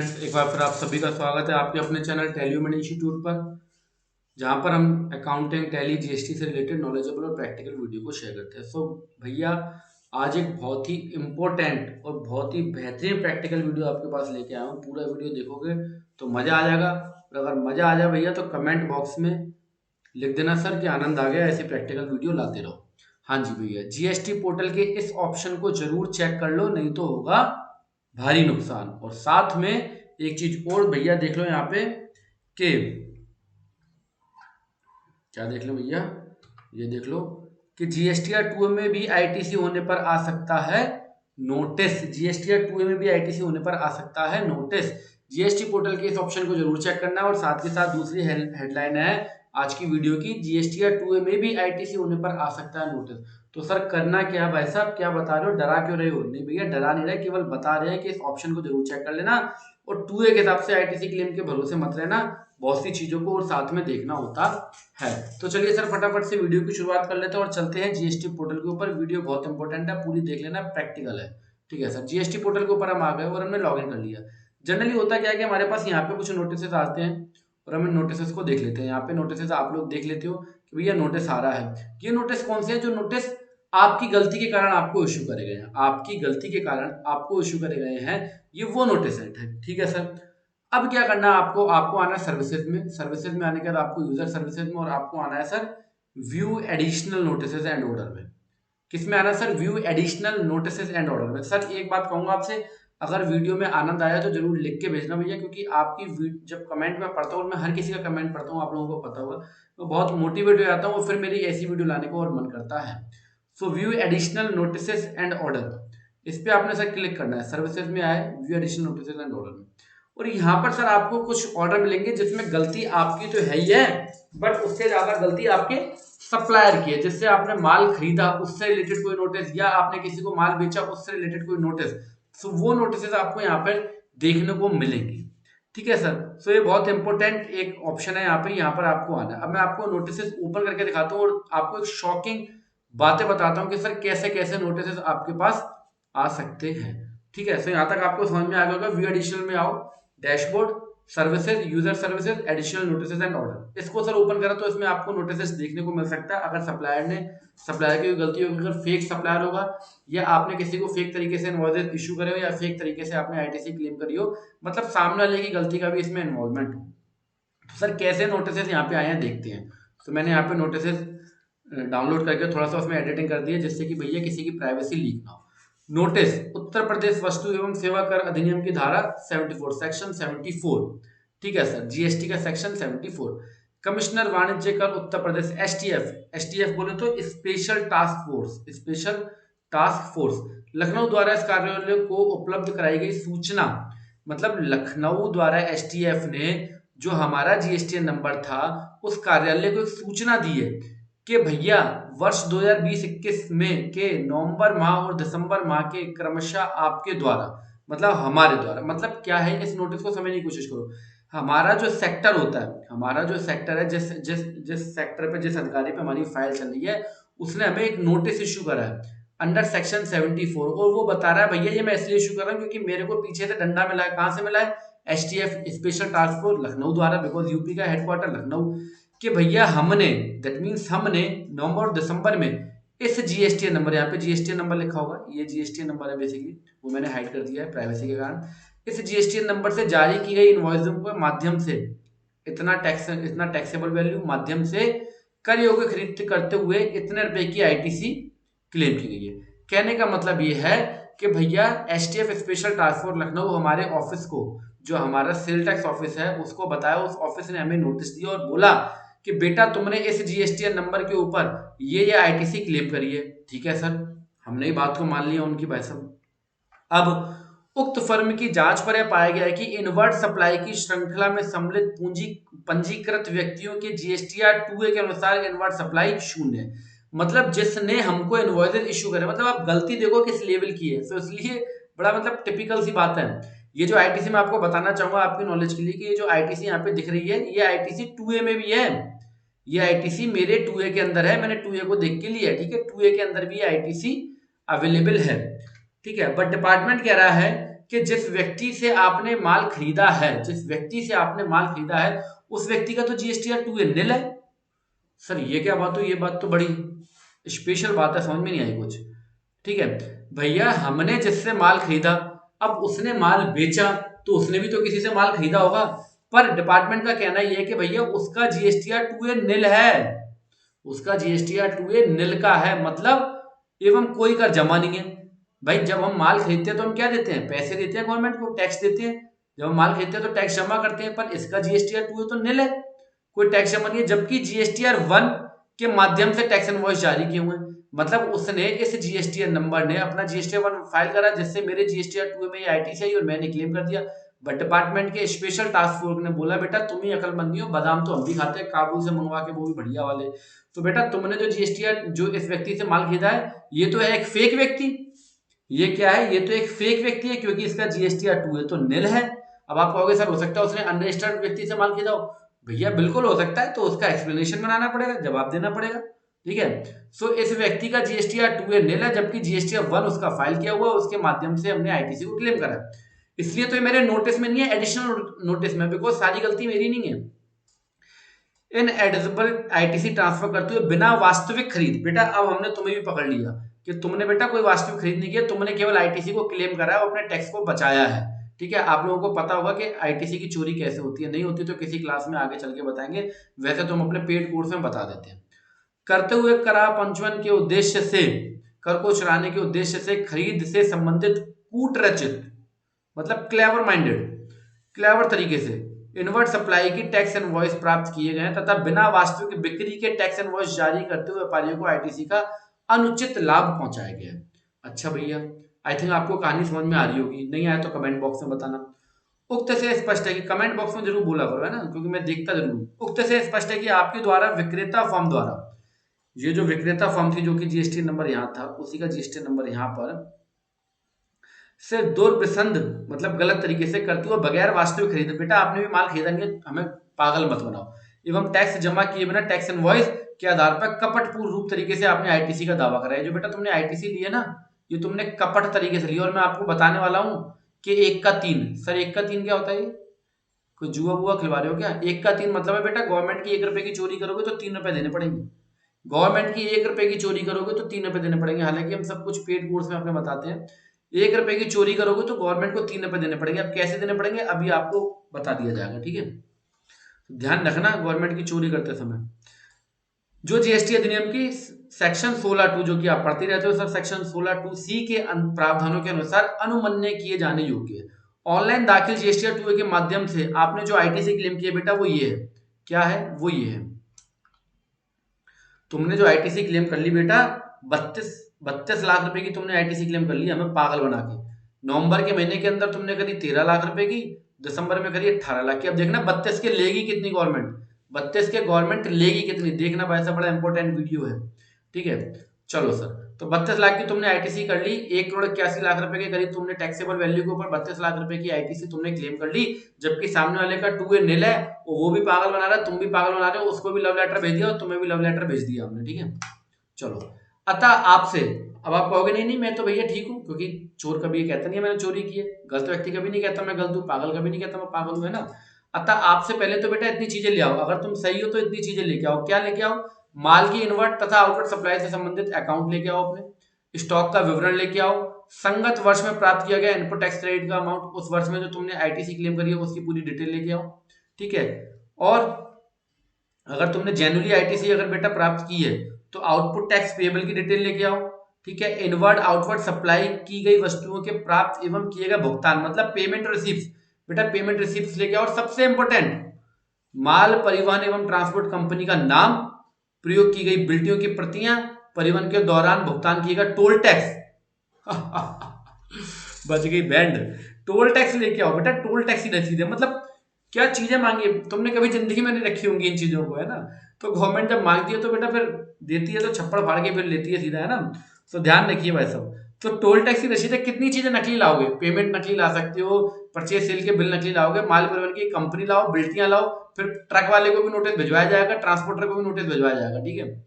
एक बार फिर आप सभी का स्वागत है आपके अपने चैनल टेल्यूमेंट इंस्टीट्यूट पर, जहां पर हम अकाउंटिंग, टैली, जीएसटी से रिलेटेड नॉलेजेबल और प्रैक्टिकल वीडियो को शेयर करते हैं। भैया, आज एक बहुत ही इम्पोर्टेंट और बहुत ही बेहतरीन प्रैक्टिकल वीडियो आपके पास लेके आया हूँ। पूरा वीडियो देखोगे तो मजा आ जाएगा। और अगर मजा आ जाए भैया तो कमेंट बॉक्स में लिख देना सर कि आनंद आ गया, ऐसी प्रैक्टिकल वीडियो लाते रहो। हाँ जी भैया, जीएसटी पोर्टल के इस ऑप्शन को जरूर चेक कर लो, नहीं तो होगा भारी नुकसान। और साथ में एक चीज और भैया देख लो यहाँ पे कि क्या देख लो भैया, ये देख लो कि जीएसटीआर 2 में भी आईटीसी होने पर आ सकता है नोटिस। जीएसटीआर 2 में भी आईटीसी होने पर आ सकता है नोटिस। जीएसटी पोर्टल के इस ऑप्शन को जरूर चेक करना है। और साथ के साथ दूसरी हेडलाइन है आज की वीडियो की, जीएसटीआर 2 में भी आईटीसी होने पर आ सकता है नोटिस। तो सर करना क्या भाई साहब, क्या बता रहे हो, डरा क्यों रहे हो? नहीं भैया, डरा नहीं रहे, केवल बता रहे हैं कि इस ऑप्शन को जरूर चेक कर लेना। और 2A के हिसाब से आईटीसी क्लेम के भरोसे मत रहना, बहुत सी चीजों को और साथ में देखना होता है। तो चलिए सर फटाफट से वीडियो की शुरुआत कर लेते हैं और चलते हैं जीएसटी पोर्टल के ऊपर। वीडियो बहुत इंपॉर्टेंट है, पूरी देख लेना, प्रैक्टिकल है। ठीक है सर, जीएसटी पोर्टल के ऊपर हम आ गए और हमने लॉग इन कर लिया। जनरली होता क्या है कि हमारे पास यहाँ पे कुछ नोटिस आते हैं और हम नोटिस को देख लेते हैं। यहाँ पे नोटिस आप लोग देख लेते हो कि भैया नोटिस आ रहा है। ये नोटिस कौन से है? जो नोटिस आपकी गलती के कारण आपको इश्यू करे गए हैं, आपकी गलती के कारण आपको इश्यू करे गए हैं, ये वो नोटिस है। ठीक है सर। अब क्या करना है आपको? आपको आना है सर्विसेज में। सर्विसेज में आने के बाद आपको यूजर सर्विसेज में, और आपको आना है sir view additional notices and order में। किसमें आना है sir? View additional notices and order में। सर एक बात कहूंगा आपसे, अगर वीडियो में आनंद आया तो जरूर लिख के भेजना भैया, क्योंकि आपकी जब कमेंट में पढ़ता हूँ, मैं हर किसी का कमेंट पढ़ता हूँ, आप लोगों को पता होगा, तो बहुत मोटिवेट हो जाता हूँ और फिर मेरी ऐसी वीडियो लाने को और मन करता है। सो view additional notices and order, इस पे आपने सर क्लिक करना है। सर्विसेज में आए, view additional notices and order में, और यहाँ पर सर आपको कुछ ऑर्डर मिलेंगे जिसमें गलती आपकी तो है ही है, बट उससे ज्यादा गलती आपके सप्लायर की है। जिससे आपने माल खरीदा उससे रिलेटेड कोई नोटिस, या आपने किसी को माल बेचा उससे रिलेटेड कोई नोटिस, सो वो नोटिस आपको यहाँ पर देखने को मिलेंगे। ठीक है सर। सो ये बहुत इंपॉर्टेंट एक ऑप्शन है यहाँ पर आपको आना है। अब मैं आपको नोटिस ओपन करके दिखाता हूँ और आपको एक शॉकिंग बातें बताता हूँ कि सर कैसे कैसे नोटिस आपके पास आ सकते हैं। ठीक है, सो यहाँ तक आपको समझ में आ गया होगा। व्यू एडिशनल में आओ, dashboard, services, user services, additional notices and order. इसको सर ओपन करा तो इसमें आपको नोटिसेज देखने को मिल सकता है। अगर सप्लायर की गलती होगी, अगर फेक सप्लायर होगा, या आपने किसी को फेक तरीके से इनवॉइसेज इशू करे हो, या फेक तरीके से आपने आईटीसी क्लेम करी हो, मतलब सामने वाले की गलती का भी इसमें इन्वॉल्वमेंट हो। तो सर कैसे नोटिसेज यहाँ पे आए हैं देखते हैं। तो मैंने यहाँ पे नोटिसेज डाउनलोड करके थोड़ा सा उसमें एडिटिंग कर दी है, जिससे कि भैया किसी की प्राइवेसी लीक ना हो। नोटिस, उत्तर प्रदेश वस्तु एवं सेवा कर अधिनियम की धारा 74, सेक्शन 74। ठीक है सर, जीएसटी का सेक्शन 74। कमिश्नर वाणिज्य कर उत्तर प्रदेश, एसटीएफ, एसटीएफ बोले तो special task force, special task force Lucknow द्वारा इस कार्यालय को उपलब्ध कराई गई सूचना, मतलब लखनऊ द्वारा एसटीएफ ने जो हमारा जीएसटी नंबर था उस कार्यालय को एक सूचना दी है कि भैया वर्ष 2020-21 में के नवंबर माह और दिसंबर माह के क्रमशः आपके द्वारा, मतलब हमारे द्वारा, मतलब क्या है, इस नोटिस को समझने की कोशिश करो। हमारा जो सेक्टर होता है, हमारा जो सेक्टर है, जिस जिस जिस सेक्टर पे, जिस अधिकारी पे हमारी फाइल चल रही है, उसने हमें एक नोटिस इशू करा है अंडर सेक्शन 74। और वो बता रहा है भैया ये मैं इसलिए इशू कर रहा हूँ क्योंकि मेरे को पीछे से डंडा मिला है। कहाँ से मिला है? STF, special task force Lucknow द्वारा, बिकॉज यूपी का हेडक्वार्टर लखनऊ, कि भैया हमने, दैट मीन्स हमने नवंबर और दिसंबर में इस जीएसटी नंबर, यहाँ पे जीएसटी नंबर लिखा होगा, ये जीएसटी नंबर है बेसिकली, वो मैंने हाइड कर दिया है प्राइवेसी के कारण। इस जीएसटी नंबर से जारी की गई इनवॉइसों के माध्यम से इतना टैक्सेबल वैल्यू माध्यम से कर योग्य खरीद करते हुए इतने रुपए की आईटीसी क्लेम की गई है। कहने का मतलब ये है कि भैया STF special task force Lucknow हमारे ऑफिस को, जो हमारा सेल टैक्स ऑफिस है, उसको बताया, उस ऑफिस ने हमें नोटिस दिया और बोला कि बेटा तुमने इस जीएसटी नंबर के ऊपर ये आईटीसी क्लेम करी है। ठीक है सर, हमने बात को मान लिया उनकी भाई साहब। अब उक्त फर्म की जांच पर यह पाया गया है कि इनवर्ट सप्लाई की श्रृंखला में सम्मिलित पूंजी पंजीकृत व्यक्तियों के जीएसटीआर 2A के अनुसार इनवर्ट सप्लाई शून्य है। मतलब जिसने हमको इनवॉइसेस इशू करे, मतलब आप गलती देखो किस लेवल की है। तो इसलिए बड़ा मतलब टिपिकल सी बात है। ये जो आईटीसी मैं आपको बताना चाहूंगा आपकी नॉलेज के लिए, कि ये जो आईटीसी यहाँ पे दिख रही है, ये आईटीसी 2A में भी है। ये आईटीसी मेरे 2A के अंदर है, मैंने 2A को देख के लिया। ठीक है, 2A के अंदर भी आईटीसी अवेलेबल है। ठीक है, बट डिपार्टमेंट कह रहा है कि जिस व्यक्ति से आपने माल खरीदा है, जिस व्यक्ति से आपने माल खरीदा है उस व्यक्ति का तो जीएसटीआर 2A निल है। सर ये क्या बात हुई? ये बात तो बड़ी स्पेशल बात है, समझ में नहीं आई कुछ। ठीक है भैया, हमने जिससे माल खरीदा, अब उसने माल बेचा तो उसने भी तो किसी से माल खरीदा होगा, पर डिपार्टमेंट का कहना यह है कि भैया उसका जीएसटीआर 2A निल है, उसका जीएसटीआर 2A निल का है, मतलब एवं कोई कर जमा नहीं है। भाई जब हम माल खरीदते हैं तो हम क्या देते हैं? पैसे देते हैं गवर्नमेंट को, टैक्स देते हैं। जब हम माल खरीदते हैं तो टैक्स जमा करते हैं, पर इसका जीएसटीआर 2A तो निल है, कोई टैक्स जमा नहीं है। जबकि जीएसटीआर 1 के माध्यम से टैक्स इनवॉइस जारी किए हुए हैं, मतलब उसने इस जीएसटीआर नंबर ने अपना जीएसटीआर 1 फाइल करा, जिससे मेरे जीएसटीआर 2A में आईटीसी आई और मैंने क्लेम कर दिया। बट डिपार्टमेंट के स्पेशल टास्क फोर्स ने बोला बेटा तुम ही अकलमंदी हो, बादाम तो हम भी खाते हैं काबुल से मंगवा के, वो भी बढ़िया वाले। तो बेटा तुमने जो जीएसटीआर जो इस व्यक्ति से माल खरीदा है, ये तो है एक फेक व्यक्ति। ये क्या है? ये तो एक फेक व्यक्ति है, क्योंकि इसका जीएसटीआर 2A तो निल है। अब आप कहोगे सर हो सकता है उसने अनरजिस्टर्ड व्यक्ति से माल खरीदा हो। भैया बिल्कुल हो सकता है, तो उसका एक्सप्लेनेशन बनाना पड़ेगा, जवाब देना पड़ेगा। ठीक है, सो इस व्यक्ति का जीएसटीआर 2A निल है, जबकि जीएसटीआर 1 उसका फाइल किया हुआ है, उसके माध्यम से हमने आईटीसी को क्लेम करा। इसलिए तो ये मेरे नोटिस में नहीं है, एडिशनल नोटिस में, बिकॉज सारी गलती मेरी नहीं है। इन एडिजिबल आईटीसी ट्रांसफर करते हुए बिना वास्तविक खरीद। बेटा अब हमने तुम्हें भी पकड़ लिया कि तुमने बेटा कोई वास्तविक खरीद नहीं किया, तुमने केवल आईटीसी को क्लेम करा है और अपने टैक्स को बचाया है। ठीक है, आप लोगों को पता होगा कि आईटीसी की चोरी कैसे होती है, नहीं होती तो किसी क्लास में आगे चल के बताएंगे, वैसे तो हम अपने पेड कोर्स में बता देते हैं। करते हुए करा पंचवन के उद्देश्य से, कर को चुराने के उद्देश्य से खरीद से संबंधित कूटरचित, मतलब क्लेवर माइंडेड, क्लेवर तरीके से इनवर्ट सप्लाई की टैक्स इनवॉइस प्राप्त किए गए तथा बिना वास्तविक बिक्री के टैक्स इनवॉइस जारी करते हुए व्यापारियों को आईटीसी का अनुचित लाभ पहुंचाया गया। अच्छा भैया, आई थिंक आपको कहानी समझ में आ रही होगी, नहीं आया तो कमेंट बॉक्स में बताना। उक्त से स्पष्ट है कि कमेंट बॉक्स में जरूर बोला करो, है ना, क्योंकि मैं देखता जरूर। उक्त से स्पष्ट है कि आपके द्वारा विक्रेता फर्म द्वारा, ये जो विक्रेता फर्म थी जो कि जीएसटी नंबर यहाँ था, उसी का जीएसटी नंबर यहाँ पर से दुर्विसंध, मतलब गलत तरीके से करते हुए बगैर वास्तविक खरीदे। बेटा आपने भी माल खरीदा नहीं है, हमें पागल मत बनाओ। एवं टैक्स जमा किए बिना टैक्स इनवॉइस के आधार पर कपटपूर्ण रूप तरीके से आपने आईटीसी का दावा कराया। जो बेटा तुमने आईटीसी ली है ना, ये तुमने कपट तरीके से लिया, और मैं आपको बताने वाला हूँ कि 1 का 3। सर 1 का 3 क्या होता है? ये कोई जुआ बुआ खिलवा रहे हो क्या? 1 का 3 मतलब है बेटा गवर्नमेंट की 1 रुपए की चोरी करोगे तो 3 रुपए देने पड़ेंगे। गवर्नमेंट की 1 रुपए की चोरी करोगे तो 3 रुपए देने पड़ेंगे। हालांकि हम सब कुछ पेड कोर्स में अपने बताते हैं, 1 रुपए की चोरी करोगे तो गवर्नमेंट को 3 रुपए देने पड़ेंगे। अब कैसे देने पड़ेंगे अभी आपको बता दिया जाएगा। ठीक है, ध्यान रखना गवर्नमेंट की चोरी करते समय। जो जीएसटी अधिनियम की सेक्शन 16(2) जो कि आप पढ़ते रहते हो सर, सेक्शन 16(2)(c) के प्रावधानों के अनुसार अनुमन्य किए जाने योग्य है। ऑनलाइन दाखिल जीएसटीआर 2A के माध्यम से आपने जो आईटीसी क्लेम किया बेटा वो ये है। क्या है? वो ये है, तुमने जो आईटीसी क्लेम कर ली बेटा 32 लाख रुपए की तुमने आईटीसी क्लेम कर ली हमें पागल बना के। नवंबर के महीने के अंदर तुमने करी 13 लाख रुपए की, दिसंबर में करी 18 लाख की। अब देखना 32 के लेगी कितनी गवर्नमेंट, 32 के गवर्नमेंट लेगी कितनी, देखना भाई सा बड़ा इंपॉर्टेंट वीडियो है। ठीक है, चलो सर, तो 32 लाख की तुमने आईटीसी कर ली, 1,81,00,000 रुपए के करीब तुमने टैक्सेबल वैल्यू के ऊपर 32 लाख रुपए की आईटीसी तुमने क्लेम कर ली। जबकि सामने वाले का 2A निल है, वो भी पागल बना रहा है, तुम भी पागल बना रहे हो, उसको भी लव लेटर भेज दिया और तुम्हें भी लव लेटर भेज दिया हमने। ठीक है, चलो, अतः आपसे, अब आप कहोगे नहीं नहीं मैं तो भैया ठीक हूँ, क्योंकि चोर कभी ये कहता नहीं है मैंने चोरी की है, गलत व्यक्ति कभी नहीं कहता मैं गलत हूँ, पागल कभी नहीं कहता मैं पागल हूँ, है ना। अतः आपसे पहले तो बेटा इतनी चीजें ले आओ, अगर तुम सही हो तो इतनी चीजें लेके आओ। क्या लेके आओ? माल की इनवर्ट तथा आउटवर्ड सप्लाई से संबंधित अकाउंट लेके आओ, अपने स्टॉक का विवरण लेके आओ, संगत वर्ष में प्राप्त किया गया इनपुट टैक्स क्रेडिट का अमाउंट, उस वर्ष में जो तुमने आईटीसी क्लेम करी है उसकी पूरी डिटेल लेके आओ। ठीक है, और अगर तुमने जेन्युइनली आईटीसी अगर बेटा प्राप्त की है तो आउटपुट टैक्स पेएबल की डिटेल लेके आओ। ठीक है, इनवर्ड आउटवर्ड सप्लाई की गई वस्तुओं के प्राप्त एवं किए गए भुगतान, मतलब पेमेंट रिसीप्ट्स, बेटा पेमेंट रिसीप्ट्स लेके आओ। और सबसे इंपॉर्टेंट, माल परिवहन एवं ट्रांसपोर्ट कंपनी का नाम, प्रयोग की गई बिल्टियों की प्रतियां, परिवहन के दौरान भुगतान किया गया टोल टैक्स बच गई बैंड, टोल टैक्स लेके आओ बेटा, टोल टैक्स की रसीद है। मतलब क्या चीजें मांगी, तुमने कभी जिंदगी में नहीं रखी होंगी इन चीजों को, है ना। तो गवर्नमेंट जब मांगती है तो बेटा फिर देती है तो छप्पड़ फाड़ के फिर लेती है सीधा, है ना। तो ध्यान रखिए भाई साहब। तो टोल टैक्स की रसीद है, कितनी चीजें नकली लाओगे, पेमेंट नकली ला सकते हो, परचेज सेल के बिल नकली लाओगे, माल परिवहन की कंपनी लाओ, बिल्टियां लाओ, फिर ट्रक वाले को भी नोटिस भिजवाया जाएगा, ट्रांसपोर्टर को भी नोटिस भिजवाया जाएगा। ठीक है,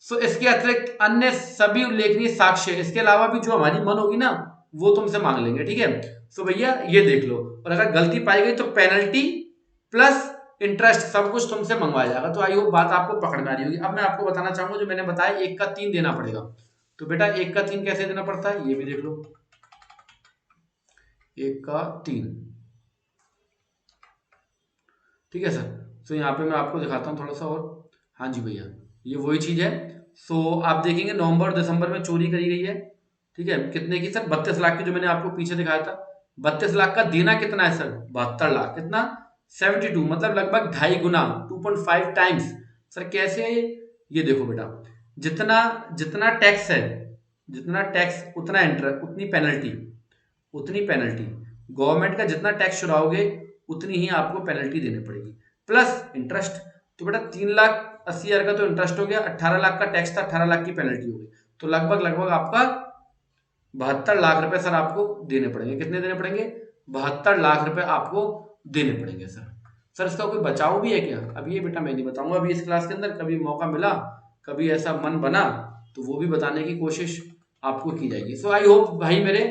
सो इसके अतिरिक्त अन्य सभी उल्लेखनीय साक्ष्य, इसके अलावा भी जो हमारी मन होगी ना वो तुमसे मांग लेंगे। ठीक है, सो भैया ये देख लो, और अगर गलती पाई गई तो पेनल्टी प्लस इंटरेस्ट सब कुछ तुमसे मंगवाया जाएगा। तो आई होप बात आपको पकड़ में आ रही होगी। अब मैं आपको बताना चाहूंगा, जो मैंने बताया 1 का 3 देना पड़ेगा, तो बेटा 1 का 3 कैसे देना पड़ता है ये भी देख लो। 1 का 3, ठीक है सर। सो यहाँ पे मैं आपको दिखाता हूँ थोड़ा सा और। हाँ जी भैया, ये वही चीज है। सो आप देखेंगे नवंबर और दिसंबर में चोरी करी गई है, ठीक है। कितने की सर? 32 लाख की, जो मैंने आपको पीछे दिखाया था। 32 लाख का देना कितना है सर? 72 लाख। कितना? 72, मतलब लगभग 2.5 गुना, 2.5 टाइम्स। सर कैसे है ये? ये देखो बेटा, जितना जितना टैक्स है, जितना टैक्स उतना इंटरेस्ट, उतनी पेनल्टी, उतनी पेनल्टी। गवर्नमेंट का जितना टैक्स चुराओगे उतनी ही आपको पेनल्टी देनी पड़ेगी, प्लस इंटरेस्ट। तो बेटा 3,80,000 का तो इंटरेस्ट हो गया, 18 लाख का टैक्स था, 18 लाख की पेनल्टी हो गई, तो लगभग लगभग आपका 72 लाख रुपए सर आपको देने पड़ेंगे। कितने देने पड़ेंगे? 72 लाख रुपए आपको देने पड़ेंगे सर। सर इसका कोई बचाव भी है क्या? अभी ये बेटा मैं नहीं बताऊंगा अभी इस क्लास के अंदर, कभी मौका मिला, कभी ऐसा मन बना तो वो भी बताने की कोशिश आपको की जाएगी। सो आई होप भाई मेरे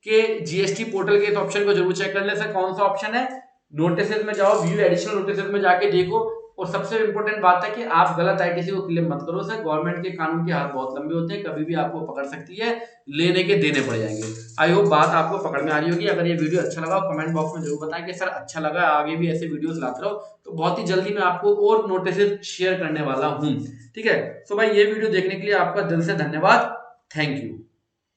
कि जीएसटी पोर्टल के इस ऑप्शन को जरूर चेक कर ले। सर कौन सा ऑप्शन है? नोटिसेज में जाओ, व्यू एडिशनल नोटिसेज में जाके देखो। और सबसे इंपॉर्टेंट बात है कि आप गलत आईटीसी को क्लेम मत करो सर, गवर्नमेंट के कानून के हाथ बहुत लंबे होते हैं, कभी भी आपको पकड़ सकती है, लेने के देने पड़ जाएंगे। आई होप बात आपको पकड़ में आ रही होगी। अगर ये वीडियो अच्छा लगा कमेंट बॉक्स में जरूर बताएं कि सर अच्छा लगा, आगे भी ऐसे वीडियोस लाते रहो। तो बहुत ही जल्दी मैं आपको और नोटिसेज शेयर करने वाला हूँ, ठीक है। सो भाई ये वीडियो देखने के लिए आपका दिल से धन्यवाद, थैंक यू।